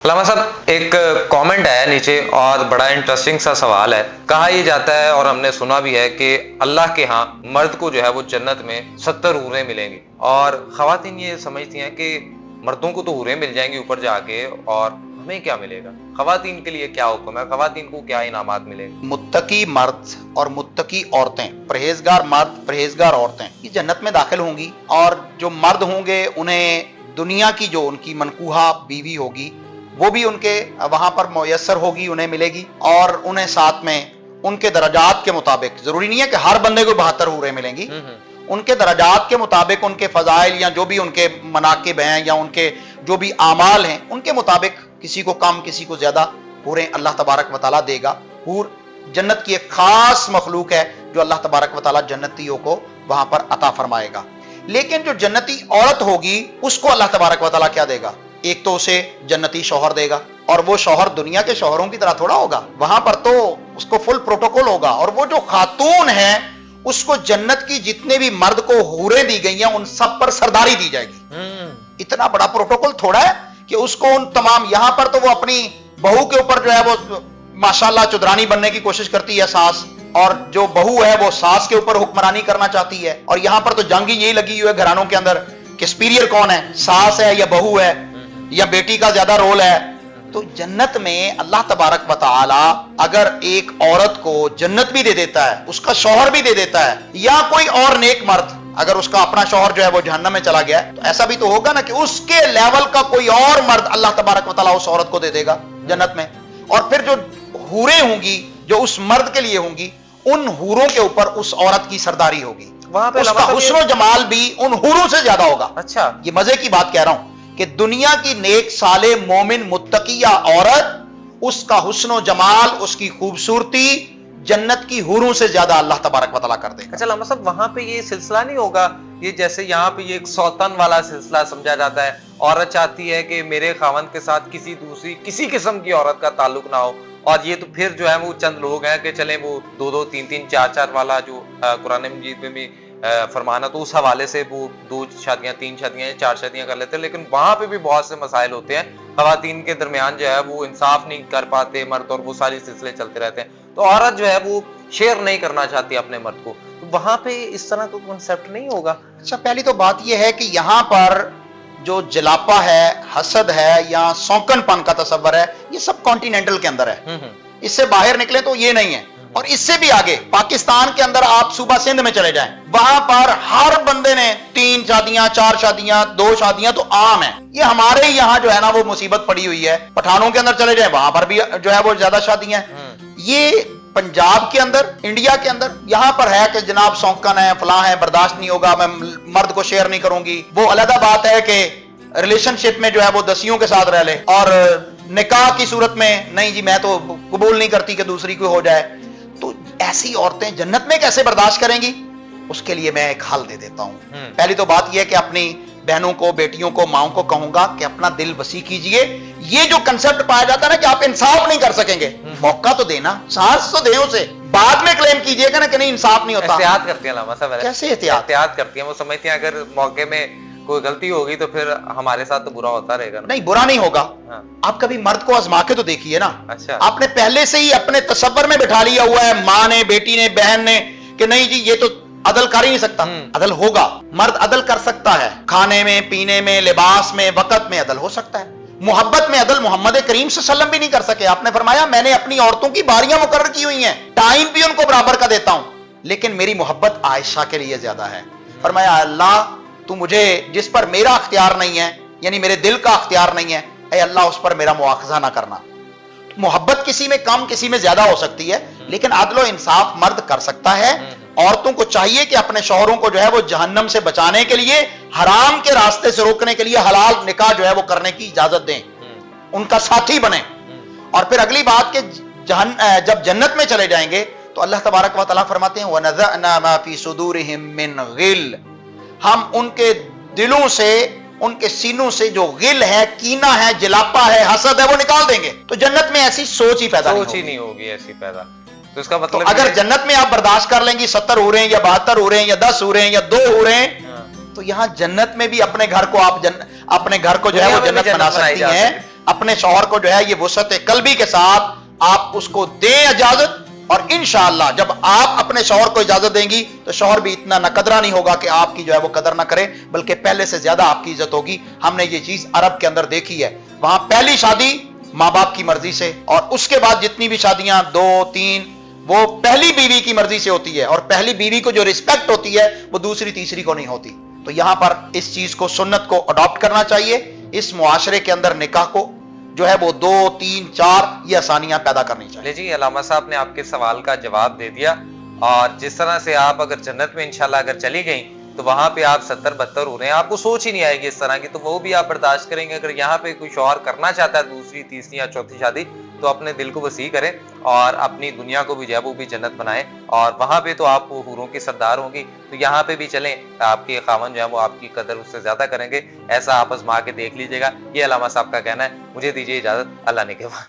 अल्लामा साहब, एक कमेंट है नीचे और बड़ा इंटरेस्टिंग सा सवाल है। कहा यह जाता है और हमने सुना भी है कि अल्लाह के यहाँ मर्द को जो है वो जन्नत में 70 हूरें मिलेंगी और खवातीन ये समझती हैं कि मर्दों को तो हूरें मिल जाएंगी ऊपर जाके और हमें क्या मिलेगा। खवातीन के लिए क्या हुक्म है, खवातीन को क्या इनामात मिलेंगे। मुत्तकी मर्द और मुत्तकी औरतें, परहेजगार मर्द परहेजगार औरतें ये जन्नत में दाखिल होंगी और जो मर्द होंगे उन्हें दुनिया की जो उनकी मनकूहा बीवी होगी वो भी उनके वहां पर मुयस्सर होगी, उन्हें मिलेगी और उन्हें साथ में उनके दर्जात के मुताबिक, जरूरी नहीं है कि हर बंदे को 72 हूरें मिलेंगी, उनके दर्जात के मुताबिक उनके फजाइल या जो भी उनके मनाकिब हैं या उनके जो भी आमाल हैं उनके मुताबिक किसी को कम किसी को ज्यादा हूरें अल्लाह तबारक व तआला देगा। हूर जन्नत की एक खास मखलूक है जो अल्लाह तबारक व तआला जन्नतियों को वहां पर अता फरमाएगा। लेकिन जो जन्नती औरत होगी उसको अल्लाह तबारक व तआला क्या देगा, एक तो उसे जन्नती शौहर देगा और वो शौहर दुनिया के शौहरों की तरह थोड़ा होगा, वहां पर तो उसको फुल प्रोटोकॉल होगा और वो जो खातून है उसको जन्नत की जितने भी मर्द को हूरें दी गई हैं उन सब पर सरदारी दी जाएगी। इतना बड़ा प्रोटोकॉल थोड़ा है कि उसको उन तमाम, यहां पर तो वो अपनी बहू के ऊपर जो है वो माशाल्लाह चुदरानी बनने की कोशिश करती है सास, और जो बहू है वो सास के ऊपर हुक्मरानी करना चाहती है। और यहां पर तो जंग ही यही लगी हुई है घरानों के अंदर कि सुपीरियर कौन है, सास है या बहू है या बेटी का ज्यादा रोल है। तो जन्नत में अल्लाह तबारक व तआला अगर एक औरत को जन्नत भी दे देता है, उसका शौहर भी दे देता है, या कोई और नेक मर्द अगर उसका अपना शौहर जो है वो जहन्नम में चला गया, तो ऐसा भी तो होगा ना कि उसके लेवल का कोई और मर्द अल्लाह तबारक व तआला उस औरत को दे देगा जन्नत में। और फिर जो हूरें होंगी जो उस मर्द के लिए होंगी उन हूरों के ऊपर उस औरत की सरदारी होगी, वहां पे उसका हुस्न जमाल भी उन हूरों से ज्यादा होगा। अच्छा, ये मजे की बात कह रहा हूं कि दुनिया की नेक साले मोमिन मुत्तकिया औरत, उसका हुस्न जमाल उसकी खूबसूरती जन्नत की हूरों से ज्यादा अल्लाह तबारक व तआला कर देगा। अच्छा लम्हा साहब, वहां पे ये सिलसिला नहीं होगा, ये जैसे यहाँ पे ये एक सौतन वाला सिलसिला समझा जाता है। औरत चाहती है कि मेरे खावंद के साथ किसी दूसरी किसी किस्म की औरत का ताल्लुक ना हो, और ये तो फिर जो है वो चंद लोग हैं कि चले वो 2-2, 3-3, 4-4 वाला जो कुरान मजीद में भी फरमाना, तो उस हवाले से वो 2 शादियां 3 शादियां 4 शादियां कर लेते हैं। लेकिन वहां पे भी बहुत से मसाइल होते हैं, खवातीन के दरमियान जो है वो इंसाफ नहीं कर पाते मर्द, और वो सारी सिलसिले चलते रहते हैं। तो औरत जो है वो शेयर नहीं करना चाहती अपने मर्द को, तो वहां पे इस तरह का कॉन्सेप्ट नहीं होगा। अच्छा, पहली तो बात यह है कि यहां पर जो जलापा है, हसद है या सौकनपन का तस्वर है, ये सब कॉन्टिनेंटल के अंदर है। इससे बाहर निकले तो ये नहीं है। और इससे भी आगे पाकिस्तान के अंदर आप सूबा सिंध में चले जाएं, वहां पर हर बंदे ने 3 शादियां 4 शादियां 2 शादियां तो आम है। ये हमारे यहाँ जो है ना वो मुसीबत पड़ी हुई है। पठानों के अंदर चले जाएं, वहां पर भी जो है वो ज्यादा शादियां हैं। ये पंजाब के अंदर, इंडिया के अंदर यहां पर है कि जनाब सौंकन है, फलां है, बर्दाश्त नहीं होगा, मैं मर्द को शेयर नहीं करूंगी। वो अलग बात है कि रिलेशनशिप में जो है वो दसियों के साथ रह ले, और निकाह की सूरत में नहीं जी मैं तो कबूल नहीं करती कि दूसरी कोई हो जाए। तो ऐसी औरतें जन्नत में कैसे बर्दाश्त करेंगी? उसके लिए मैं एक हल दे देता हूं। पहली तो बात यह है कि अपनी बहनों को, बेटियों को, माओं को कहूंगा कि अपना दिल वसी कीजिए। ये जो कंसेप्ट पाया जाता है ना कि आप इंसाफ नहीं कर सकेंगे, मौका तो देना, सांस तो दे उसे, बाद में क्लेम कीजिएगा ना कि नहीं इंसाफ नहीं होता। एहतियात करती है लम्हा साहब, कैसे एहतियात करती है? वो समझती है अगर मौके में कोई गलती होगी तो फिर हमारे साथ तो बुरा होता रहेगा ना। नहीं, बुरा नहीं होगा। हाँ। आप कभी मर्द को आजमा के तो देखिए ना। अच्छा, आपने पहले से ही अपने तसव्वुर में बिठा लिया हुआ है, माँ ने, बेटी ने, बहन ने, कि नहीं जी ये तो अदल कर ही नहीं सकता। अदल होगा, मर्द अदल कर सकता है, खाने में, पीने में, लिबास में, वक़्त में अदल हो सकता है। मोहब्बत में अदल मोहम्मद करीम सल्लल्लाहु अलैहि वसल्लम भी नहीं कर सके। आपने फरमाया मैंने अपनी औरतों की बारियां मुकर्रर की हुई हैं, टाइम भी उनको बराबर का देता हूं, लेकिन मेरी मोहब्बत आयशा के लिए ज्यादा है। फरमाया अल्लाह तू मुझे जिस पर मेरा अख्तियार नहीं है, यानी मेरे दिल का अख्तियार नहीं है, ऐ अल्लाह उस पर मेरा मुआखजा ना करना। मोहब्बत किसी में कम किसी में ज्यादा हो सकती है, लेकिन अदल इंसाफ मर्द कर सकता है। औरतों को चाहिए कि अपने शौहरों को जो है वो जहन्नम से बचाने के लिए, हराम के रास्ते से रोकने के लिए हलाल निकाह जो है वो करने की इजाजत दें, उनका साथी बने। और फिर अगली बात कि जब जन्नत में चले जाएंगे तो अल्लाह तबारक व तआला फरमाते हैं वनज़अना मा फी सुदूरिहिम मिन गिल, हम उनके दिलों से, उनके सीनों से जो गिल है, कीना है, जलापा है, हसद है, वो निकाल देंगे। तो जन्नत में ऐसी सोच ही पैदा नहीं होगी ऐसी पैदा। तो इसका मतलब तो अगर जन्नत में आप बर्दाश्त कर लेंगी 70 हूरें या 72 हूरें या 10 हूरें या 2 हूरें, तो यहां जन्नत में भी अपने घर को आप अपने घर को जो है वो जन्नत बना सकती हैं। अपने शौहर को जो है ये वसअत कल्बी के साथ आप उसको दें इजाजत, और इंशाअल्लाह जब आप अपने शौहर को इजाजत देंगी तो शौहर भी इतना नकदरा नहीं होगा कि आपकी जो है वो कदर ना करे, बल्कि पहले से ज्यादा आपकी इज्जत होगी। हमने ये चीज अरब के अंदर देखी है, वहां पहली शादी माँ बाप की मर्जी से, और उसके बाद जितनी भी शादियां 2-3 वो पहली बीवी की मर्जी से होती है, और पहली बीवी को जो रिस्पेक्ट होती है वो दूसरी तीसरी को नहीं होती। तो यहां पर इस चीज को, सुन्नत को अडॉप्ट करना चाहिए। इस मुआशरे के अंदर निकाह को जो है वो 2, 3, 4 ये आसानियां पैदा करनी चाहिए। चलिए जी, अलामा साहब ने आपके सवाल का जवाब दे दिया। और जिस तरह से आप अगर जन्नत में इंशाल्लाह अगर चली गई तो वहां पे आप 70-72 हो रहे हैं, आपको सोच ही नहीं आएगी इस तरह की, तो वो भी आप बर्दाश्त करेंगे। अगर यहाँ पे कोई शौहर करना चाहता है दूसरी, तीसरी या चौथी शादी, तो अपने दिल को वसी करें और अपनी दुनिया को भी जो है वो भी जन्नत बनाए, और वहां पे तो आप हूरों की सरदार होंगी, तो यहाँ पे भी चलें, आपके खामन जो है वो आपकी कदर उससे ज्यादा करेंगे। ऐसा आप आजमा के देख लीजिएगा। ये अलामा साहब का कहना है। मुझे दीजिए इजाजत, अल्लाह ने के बाद।